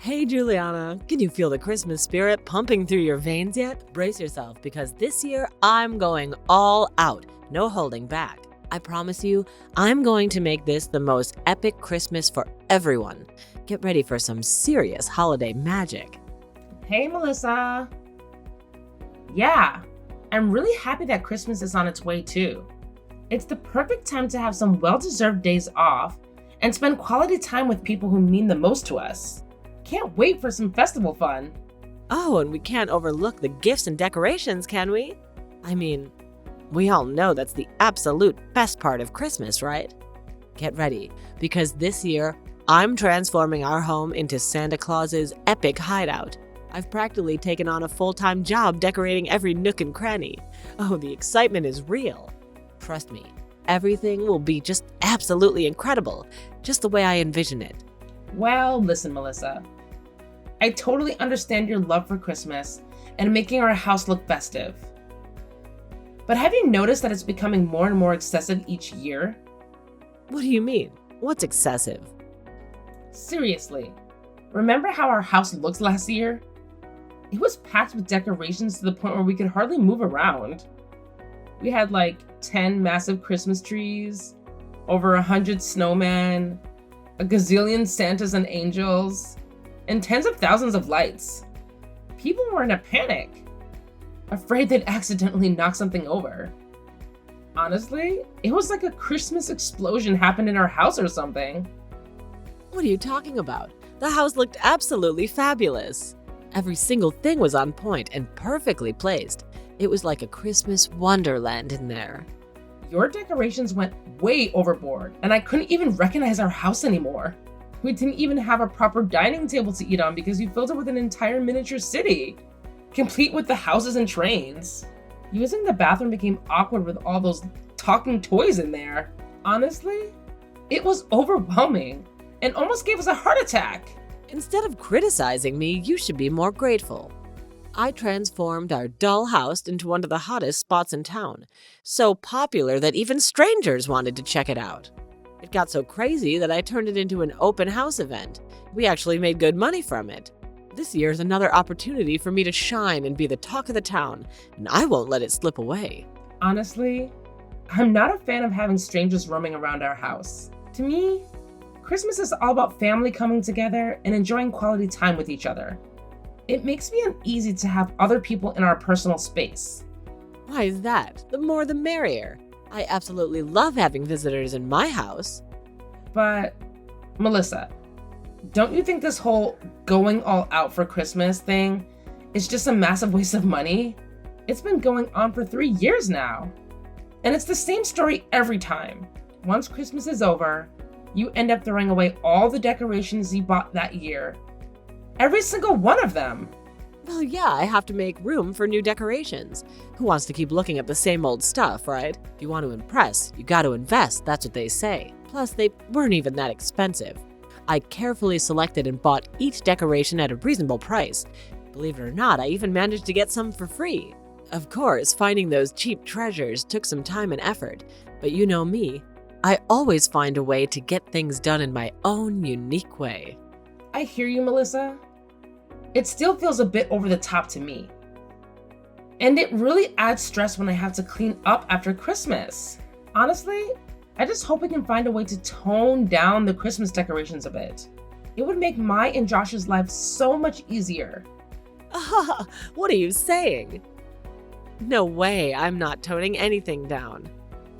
Hey Juliana, can you feel the Christmas spirit pumping through your veins yet? Brace yourself because this year I'm going all out, no holding back. I promise you, I'm going to make this the most epic Christmas for everyone. Get ready for some serious holiday magic. Hey, Melissa. Yeah, I'm really happy that Christmas is on its way too. It's the perfect time to have some well-deserved days off and spend quality time with people who mean the most to us. Can't wait for some festival fun. Oh, and we can't overlook the gifts and decorations, can we? I mean, we all know that's the absolute best part of Christmas, right? Get ready, because this year, I'm transforming our home into Santa Claus's epic hideout. I've practically taken on a full-time job decorating every nook and cranny. Oh, the excitement is real. Trust me, everything will be just absolutely incredible, just the way I envision it. Well, listen, Melissa. I totally understand your love for Christmas and making our house look festive. But have you noticed that it's becoming more and more excessive each year? What do you mean? What's excessive? Seriously, remember how our house looked last year? It was packed with decorations to the point where we could hardly move around. We had like 10 massive Christmas trees, over 100 snowmen, a gazillion Santas and angels, and tens of thousands of lights. People were in a panic, afraid they'd accidentally knock something over. Honestly, it was like a Christmas explosion happened in our house or something. What are you talking about? The house looked absolutely fabulous. Every single thing was on point and perfectly placed. It was like a Christmas wonderland in there. Your decorations went way overboard, and I couldn't even recognize our house anymore. We didn't even have a proper dining table to eat on because you filled it with an entire miniature city, complete with the houses and trains. Using the bathroom became awkward with all those talking toys in there. Honestly, it was overwhelming and almost gave us a heart attack. Instead of criticizing me, you should be more grateful. I transformed our dull house into one of the hottest spots in town, so popular that even strangers wanted to check it out. It got so crazy that I turned it into an open house event. We actually made good money from it. This year is another opportunity for me to shine and be the talk of the town, and I won't let it slip away. Honestly, I'm not a fan of having strangers roaming around our house. To me, Christmas is all about family coming together and enjoying quality time with each other. It makes me uneasy to have other people in our personal space. Why is that? The more the merrier. I absolutely love having visitors in my house. But, Melissa, don't you think this whole going all out for Christmas thing is just a massive waste of money? It's been going on for 3 years now. And it's the same story every time. Once Christmas is over, you end up throwing away all the decorations you bought that year. Every single one of them. Well, yeah, I have to make room for new decorations. Who wants to keep looking at the same old stuff, right? If you want to impress, you got to invest, that's what they say. Plus, they weren't even that expensive. I carefully selected and bought each decoration at a reasonable price. Believe it or not, I even managed to get some for free. Of course, finding those cheap treasures took some time and effort, but you know me, I always find a way to get things done in my own unique way. I hear you, Melissa. It still feels a bit over the top to me. And it really adds stress when I have to clean up after Christmas. Honestly, I just hope we can find a way to tone down the Christmas decorations a bit. It would make my and Josh's life so much easier. What are you saying? No way, I'm not toning anything down.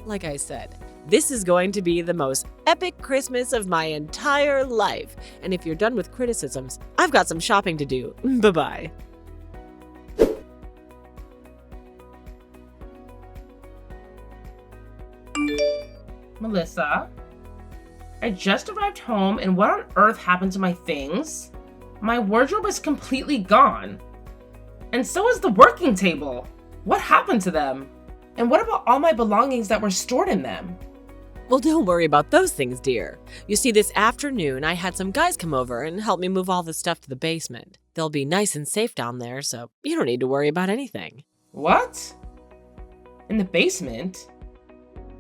Like I said, this is going to be the most epic Christmas of my entire life. And if you're done with criticisms, I've got some shopping to do. Bye-bye. Melissa, I just arrived home and what on earth happened to my things? My wardrobe is completely gone. And so is the working table. What happened to them? And what about all my belongings that were stored in them? Well, don't worry about those things, dear. You see, this afternoon, I had some guys come over and help me move all the stuff to the basement. They'll be nice and safe down there, so you don't need to worry about anything. What? In the basement?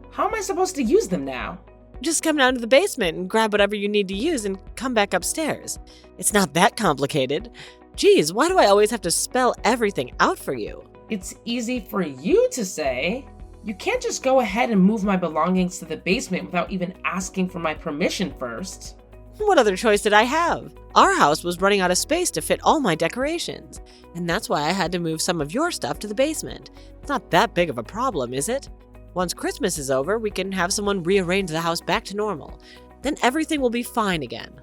How am I supposed to use them now? Just come down to the basement and grab whatever you need to use and come back upstairs. It's not that complicated. Geez, why do I always have to spell everything out for you? It's easy for you to say. You can't just go ahead and move my belongings to the basement without even asking for my permission first. What other choice did I have? Our house was running out of space to fit all my decorations, and that's why I had to move some of your stuff to the basement. It's not that big of a problem, is it? Once Christmas is over, we can have someone rearrange the house back to normal. Then everything will be fine again.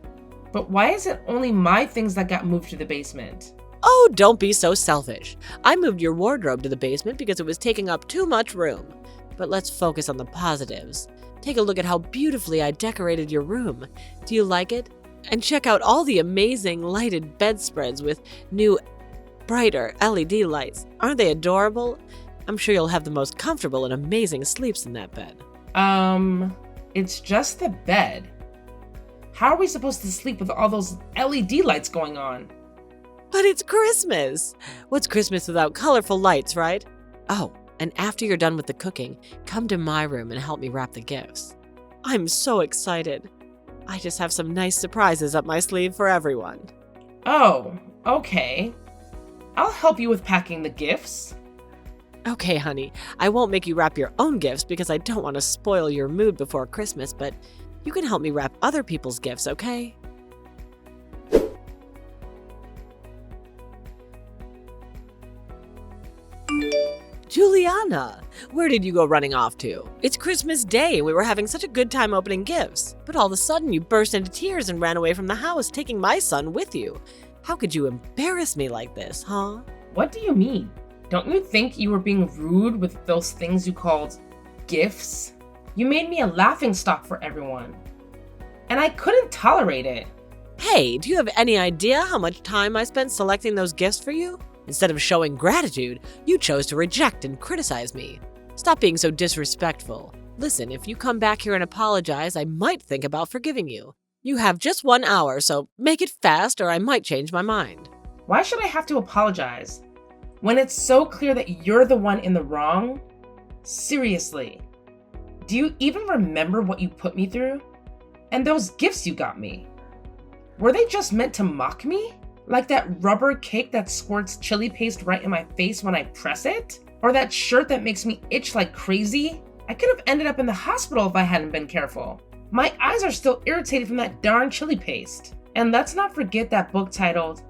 But why is it only my things that got moved to the basement? Oh, don't be so selfish. I moved your wardrobe to the basement because it was taking up too much room. But let's focus on the positives. Take a look at how beautifully I decorated your room. Do you like it? And check out all the amazing lighted bedspreads with new, brighter LED lights. Aren't they adorable? I'm sure you'll have the most comfortable and amazing sleeps in that bed. It's just the bed. How are we supposed to sleep with all those LED lights going on? But it's Christmas! What's Christmas without colorful lights, right? Oh, and after you're done with the cooking, come to my room and help me wrap the gifts. I'm so excited. I just have some nice surprises up my sleeve for everyone. Oh, okay. I'll help you with packing the gifts. Okay, honey, I won't make you wrap your own gifts because I don't want to spoil your mood before Christmas, but you can help me wrap other people's gifts, okay? Juliana, where did you go running off to? It's Christmas Day and we were having such a good time opening gifts. But all of a sudden you burst into tears and ran away from the house, taking my son with you. How could you embarrass me like this, huh? What do you mean? Don't you think you were being rude with those things you called gifts? You made me a laughingstock for everyone. And I couldn't tolerate it. Hey, do you have any idea how much time I spent selecting those gifts for you? Instead of showing gratitude, you chose to reject and criticize me. Stop being so disrespectful. Listen, if you come back here and apologize, I might think about forgiving you. You have just 1 hour, so make it fast or I might change my mind. Why should I have to apologize? When it's so clear that you're the one in the wrong? Seriously. Do you even remember what you put me through? And those gifts you got me? Were they just meant to mock me? Like that rubber cake that squirts chili paste right in my face when I press it? Or that shirt that makes me itch like crazy? I could have ended up in the hospital if I hadn't been careful. My eyes are still irritated from that darn chili paste. And let's not forget that book titled,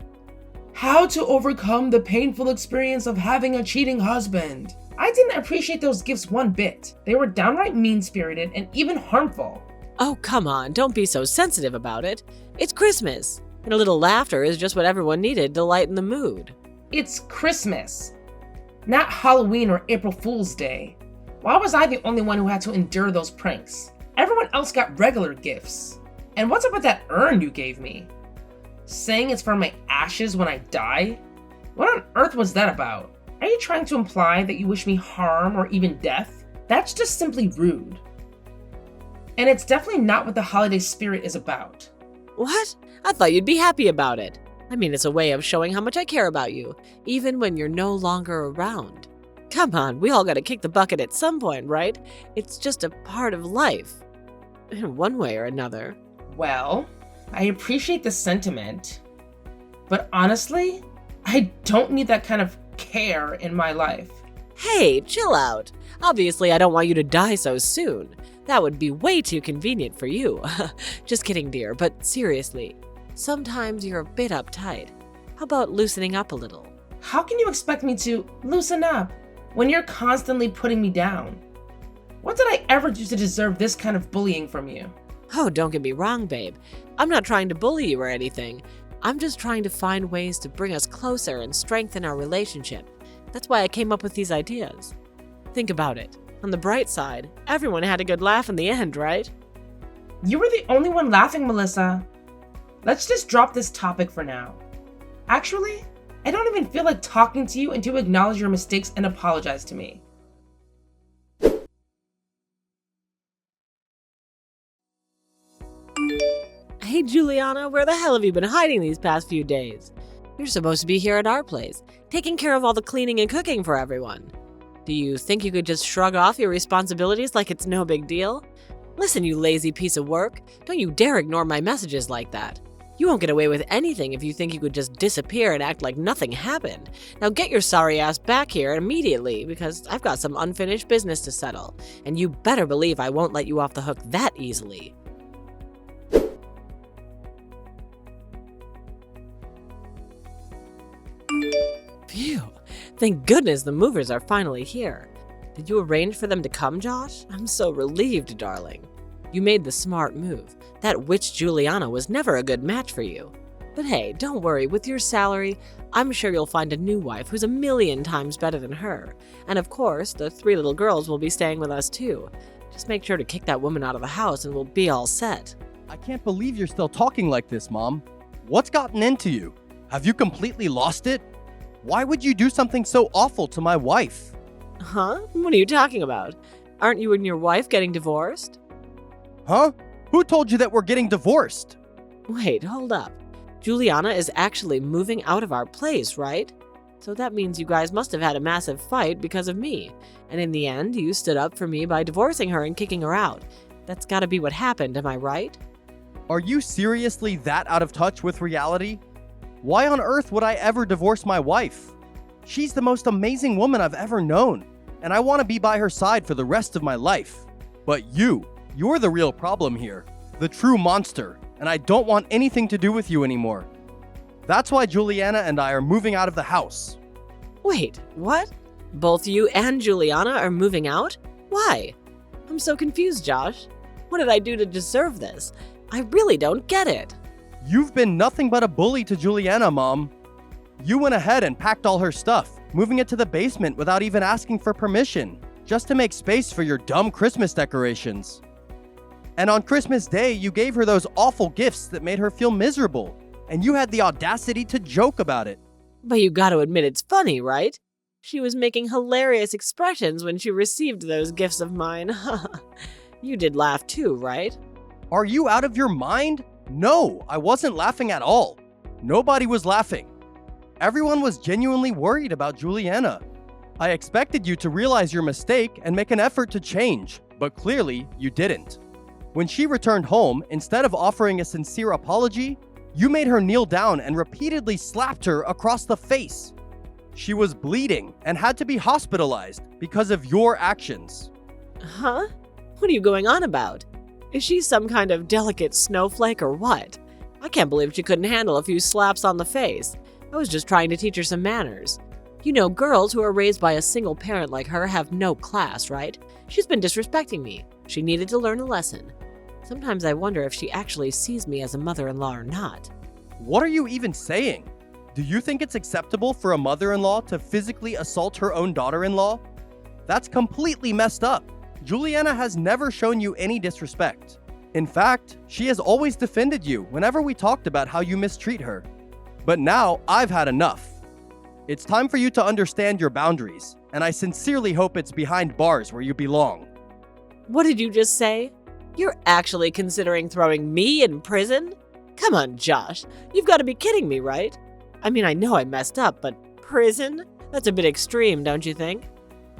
How to Overcome the Painful Experience of Having a Cheating Husband. I didn't appreciate those gifts one bit. They were downright mean-spirited and even harmful. Oh, come on, don't be so sensitive about it. It's Christmas. And a little laughter is just what everyone needed to lighten the mood. It's Christmas, not Halloween or April Fool's Day. Why was I the only one who had to endure those pranks? Everyone else got regular gifts. And what's up with that urn you gave me? Saying it's for my ashes when I die? What on earth was that about? Are you trying to imply that you wish me harm or even death? That's just simply rude. And it's definitely not what the holiday spirit is about. What? I thought you'd be happy about it. I mean, it's a way of showing how much I care about you, even when you're no longer around. Come on, we all gotta kick the bucket at some point, right? It's just a part of life. In one way or another. Well, I appreciate the sentiment, but honestly, I don't need that kind of care in my life. Hey, chill out. Obviously, I don't want you to die so soon. That would be way too convenient for you. Just kidding, dear, but seriously, sometimes you're a bit uptight. How about loosening up a little? How can you expect me to loosen up when you're constantly putting me down? What did I ever do to deserve this kind of bullying from you? Oh, don't get me wrong, babe. I'm not trying to bully you or anything. I'm just trying to find ways to bring us closer and strengthen our relationship. That's why I came up with these ideas. Think about it. On the bright side, everyone had a good laugh in the end, right? You were the only one laughing, Melissa. Let's just drop this topic for now. Actually, I don't even feel like talking to you until you acknowledge your mistakes and apologize to me. Hey, Juliana, where the hell have you been hiding these past few days? You're supposed to be here at our place, taking care of all the cleaning and cooking for everyone. Do you think you could just shrug off your responsibilities like it's no big deal? Listen, you lazy piece of work. Don't you dare ignore my messages like that. You won't get away with anything if you think you could just disappear and act like nothing happened. Now get your sorry ass back here immediately, because I've got some unfinished business to settle, and you better believe I won't let you off the hook that easily. Phew, thank goodness the movers are finally here. Did you arrange for them to come, Josh? I'm so relieved, darling. You made the smart move. That witch Juliana was never a good match for you. But hey, don't worry, with your salary, I'm sure you'll find a new wife who's a million times better than her. And of course, the 3 little girls will be staying with us too. Just make sure to kick that woman out of the house and we'll be all set. I can't believe you're still talking like this, Mom. What's gotten into you? Have you completely lost it? Why would you do something so awful to my wife? Huh? What are you talking about? Aren't you and your wife getting divorced? Huh? Who told you that we're getting divorced? Wait, hold up. Juliana is actually moving out of our place, right? So that means you guys must have had a massive fight because of me. And in the end, you stood up for me by divorcing her and kicking her out. That's gotta be what happened, am I right? Are you seriously that out of touch with reality? Why on earth would I ever divorce my wife? She's the most amazing woman I've ever known, and I want to be by her side for the rest of my life. But you're the real problem here, the true monster, and I don't want anything to do with you anymore. That's why Juliana and I are moving out of the house. Wait, what? Both you and Juliana are moving out? Why? I'm so confused, Josh. What did I do to deserve this? I really don't get it. You've been nothing but a bully to Juliana, Mom. You went ahead and packed all her stuff, moving it to the basement without even asking for permission, just to make space for your dumb Christmas decorations. And on Christmas Day, you gave her those awful gifts that made her feel miserable, and you had the audacity to joke about it. But you gotta admit it's funny, right? She was making hilarious expressions when she received those gifts of mine. You did laugh too, right? Are you out of your mind? No, I wasn't laughing at all. Nobody was laughing. Everyone was genuinely worried about Juliana. I expected you to realize your mistake and make an effort to change, but clearly you didn't. When she returned home, instead of offering a sincere apology, you made her kneel down and repeatedly slapped her across the face. She was bleeding and had to be hospitalized because of your actions. Huh? What are you going on about? Is she some kind of delicate snowflake or what? I can't believe she couldn't handle a few slaps on the face. I was just trying to teach her some manners. You know, girls who are raised by a single parent like her have no class, right? She's been disrespecting me. She needed to learn a lesson. Sometimes I wonder if she actually sees me as a mother-in-law or not. What are you even saying? Do you think it's acceptable for a mother-in-law to physically assault her own daughter-in-law? That's completely messed up. Juliana has never shown you any disrespect. In fact, she has always defended you whenever we talked about how you mistreat her. But now I've had enough. It's time for you to understand your boundaries, and I sincerely hope it's behind bars where you belong. What did you just say? You're actually considering throwing me in prison? Come on, Josh. You've got to be kidding me, right? I mean, I know I messed up, but prison? That's a bit extreme, don't you think?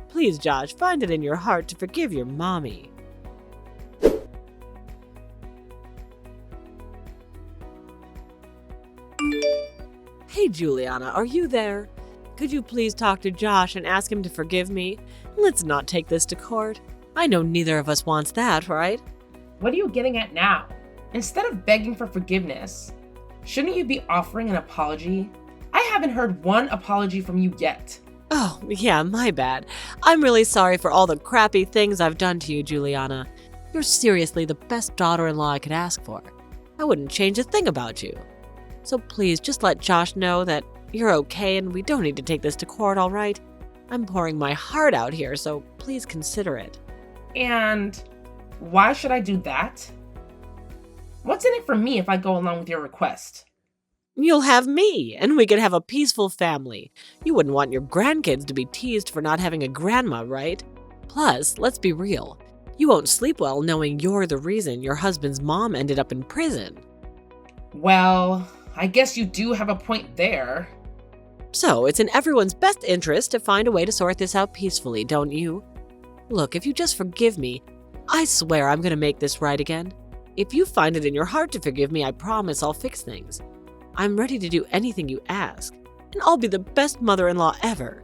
Please, Josh, find it in your heart to forgive your mommy. Hey, Juliana, are you there? Could you please talk to Josh and ask him to forgive me? Let's not take this to court. I know neither of us wants that, right? What are you getting at now? Instead of begging for forgiveness, shouldn't you be offering an apology? I haven't heard one apology from you yet. Oh, yeah, my bad. I'm really sorry for all the crappy things I've done to you, Juliana. You're seriously the best daughter-in-law I could ask for. I wouldn't change a thing about you. So please, just let Josh know that you're okay and we don't need to take this to court, all right? I'm pouring my heart out here, so please consider it. And why should I do that? What's in it for me if I go along with your request? You'll have me, and we could have a peaceful family. You wouldn't want your grandkids to be teased for not having a grandma, right? Plus, let's be real. You won't sleep well knowing you're the reason your husband's mom ended up in prison. Well, I guess you do have a point there. So, it's in everyone's best interest to find a way to sort this out peacefully, don't you? Look, if you just forgive me, I swear I'm gonna make this right again. If you find it in your heart to forgive me, I promise I'll fix things. I'm ready to do anything you ask, and I'll be the best mother-in-law ever.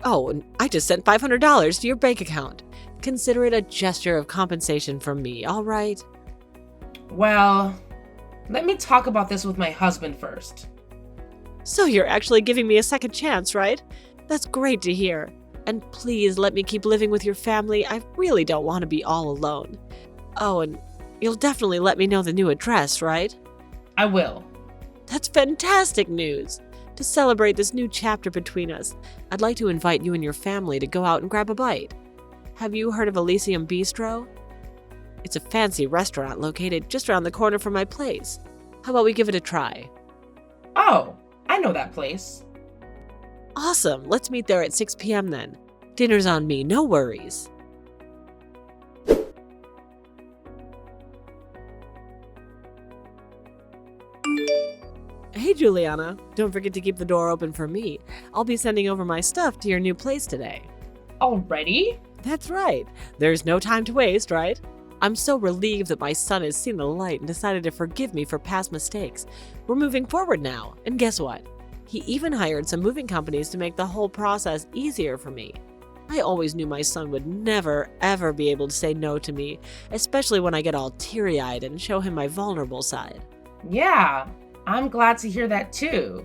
Oh, and I just sent $500 to your bank account. Consider it a gesture of compensation from me, all right? Well, let me talk about this with my husband first. So you're actually giving me a second chance, right? That's great to hear. And please let me keep living with your family. I really don't want to be all alone. Oh, and you'll definitely let me know the new address, right? I will. That's fantastic news. To celebrate this new chapter between us, I'd like to invite you and your family to go out and grab a bite. Have you heard of Elysium Bistro? It's a fancy restaurant located just around the corner from my place. How about we give it a try? Oh, I know that place. Awesome. Let's meet there at 6 p.m. then. Dinner's on me, no worries. Hey, Juliana. Don't forget to keep the door open for me. I'll be sending over my stuff to your new place today. Already? That's right. There's no time to waste, right? I'm so relieved that my son has seen the light and decided to forgive me for past mistakes. We're moving forward now, and guess what? He even hired some moving companies to make the whole process easier for me. I always knew my son would never, ever be able to say no to me, especially when I get all teary-eyed and show him my vulnerable side. Yeah, I'm glad to hear that too.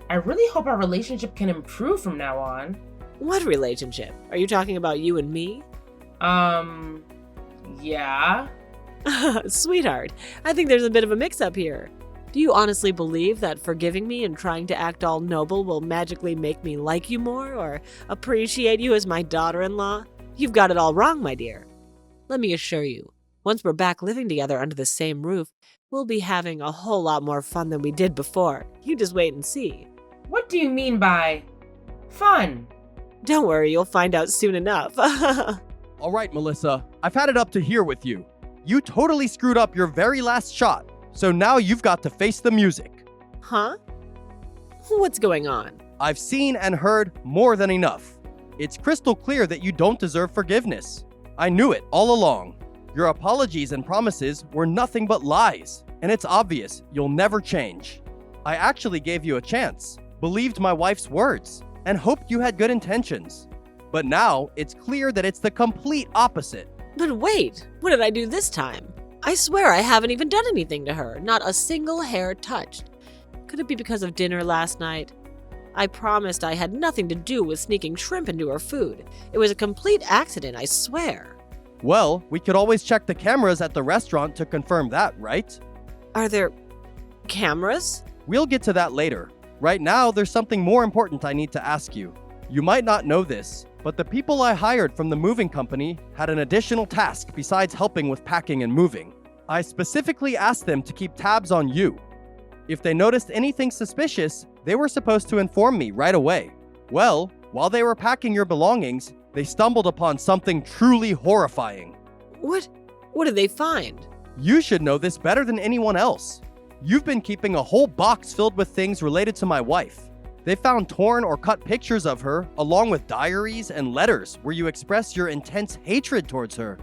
I really hope our relationship can improve from now on. What relationship? Are you talking about you and me? Yeah. Sweetheart, I think there's a bit of a mix-up here. Do you honestly believe that forgiving me and trying to act all noble will magically make me like you more or appreciate you as my daughter-in-law? You've got it all wrong, my dear. Let me assure you, once we're back living together under the same roof, we'll be having a whole lot more fun than we did before. You just wait and see. What do you mean by fun? Don't worry, you'll find out soon enough. All right, Melissa, I've had it up to here with you. You totally screwed up your very last shot, so now you've got to face the music. Huh? What's going on? I've seen and heard more than enough. It's crystal clear that you don't deserve forgiveness. I knew it all along. Your apologies and promises were nothing but lies, and it's obvious you'll never change. I actually gave you a chance, believed my wife's words, and hoped you had good intentions. But now it's clear that it's the complete opposite. But wait, what did I do this time? I swear I haven't even done anything to her, not a single hair touched. Could it be because of dinner last night? I promised I had nothing to do with sneaking shrimp into her food. It was a complete accident, I swear. Well, we could always check the cameras at the restaurant to confirm that, right? Are there cameras? We'll get to that later. Right now, there's something more important I need to ask you. You might not know this, but the people I hired from the moving company had an additional task besides helping with packing and moving. I specifically asked them to keep tabs on you. If they noticed anything suspicious, they were supposed to inform me right away. Well, while they were packing your belongings, they stumbled upon something truly horrifying. What did they find? You should know this better than anyone else. You've been keeping a whole box filled with things related to my wife. They found torn or cut pictures of her, along with diaries and letters where you express your intense hatred towards her.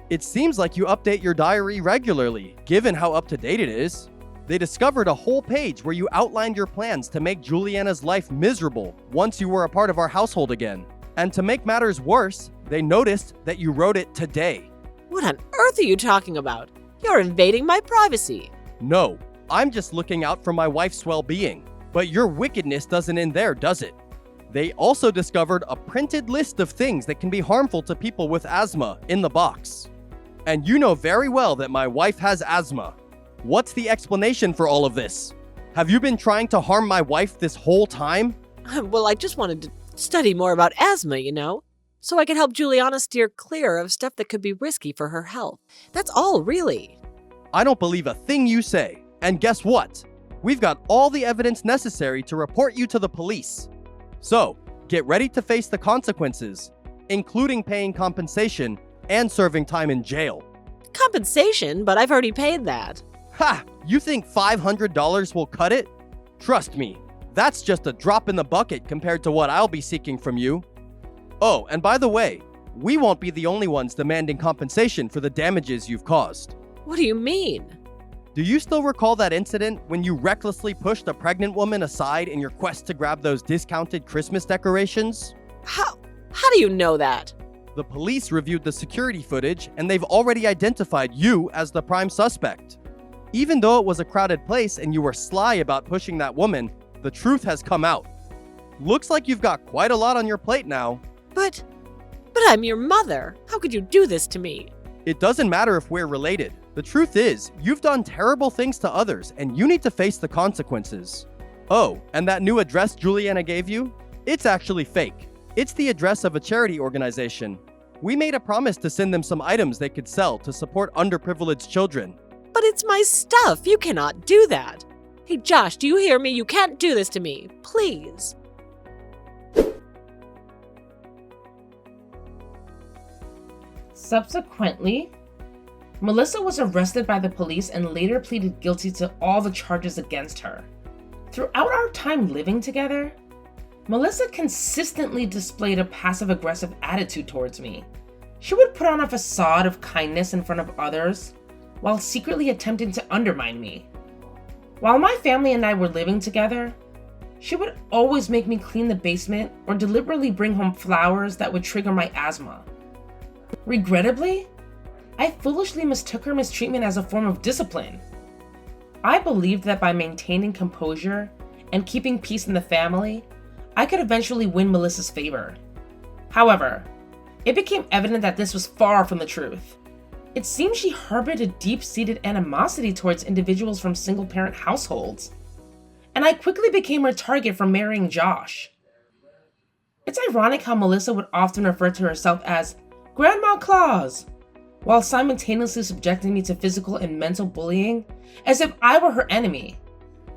It seems like you update your diary regularly, given how up-to-date it is. They discovered a whole page where you outlined your plans to make Juliana's life miserable once you were a part of our household again. And to make matters worse, they noticed that you wrote it today. What on earth are you talking about? You're invading my privacy. No, I'm just looking out for my wife's well-being. But your wickedness doesn't end there, does it? They also discovered a printed list of things that can be harmful to people with asthma in the box. And you know very well that my wife has asthma. What's the explanation for all of this? Have you been trying to harm my wife this whole time? Well, I just wanted to study more about asthma, you know, so I could help Juliana steer clear of stuff that could be risky for her health. That's all, really. I don't believe a thing you say. And guess what? We've got all the evidence necessary to report you to the police. So, get ready to face the consequences, including paying compensation and serving time in jail. Compensation? But I've already paid that. Ha! You think $500 will cut it? Trust me, that's just a drop in the bucket compared to what I'll be seeking from you. Oh, and by the way, We won't be the only ones demanding compensation for the damages you've caused. What do you mean? Do you still recall that incident when you recklessly pushed a pregnant woman aside in your quest to grab those discounted Christmas decorations? How do you know that? The police reviewed the security footage and they've already identified you as the prime suspect. Even though it was a crowded place and you were sly about pushing that woman, the truth has come out. Looks like you've got quite a lot on your plate now. But I'm your mother. How could you do this to me? It doesn't matter if we're related. The truth is, you've done terrible things to others and you need to face the consequences. Oh, and that new address Juliana gave you? It's actually fake. It's the address of a charity organization. We made a promise to send them some items they could sell to support underprivileged children. But it's my stuff. You cannot do that. Hey, Josh, do you hear me? You can't do this to me. Please. Subsequently, Melissa was arrested by the police and later pleaded guilty to all the charges against her. Throughout our time living together, Melissa consistently displayed a passive-aggressive attitude towards me. She would put on a facade of kindness in front of others, while secretly attempting to undermine me. While my family and I were living together, she would always make me clean the basement or deliberately bring home flowers that would trigger my asthma. Regrettably, I foolishly mistook her mistreatment as a form of discipline. I believed that by maintaining composure and keeping peace in the family, I could eventually win Melissa's favor. However, it became evident that this was far from the truth. It seemed she harbored a deep-seated animosity towards individuals from single-parent households, and I quickly became her target for marrying Josh. It's ironic how Melissa would often refer to herself as Grandma Claus, while simultaneously subjecting me to physical and mental bullying as if I were her enemy.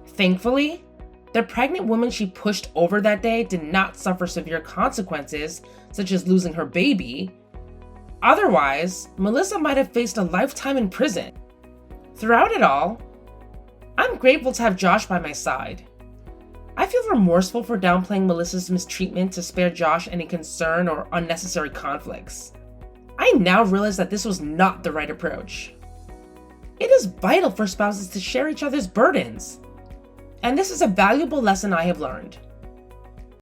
Thankfully, the pregnant woman she pushed over that day did not suffer severe consequences, such as losing her baby. Otherwise, Melissa might have faced a lifetime in prison. Throughout it all, I'm grateful to have Josh by my side. I feel remorseful for downplaying Melissa's mistreatment to spare Josh any concern or unnecessary conflicts. I now realize that this was not the right approach. It is vital for spouses to share each other's burdens, and this is a valuable lesson I have learned.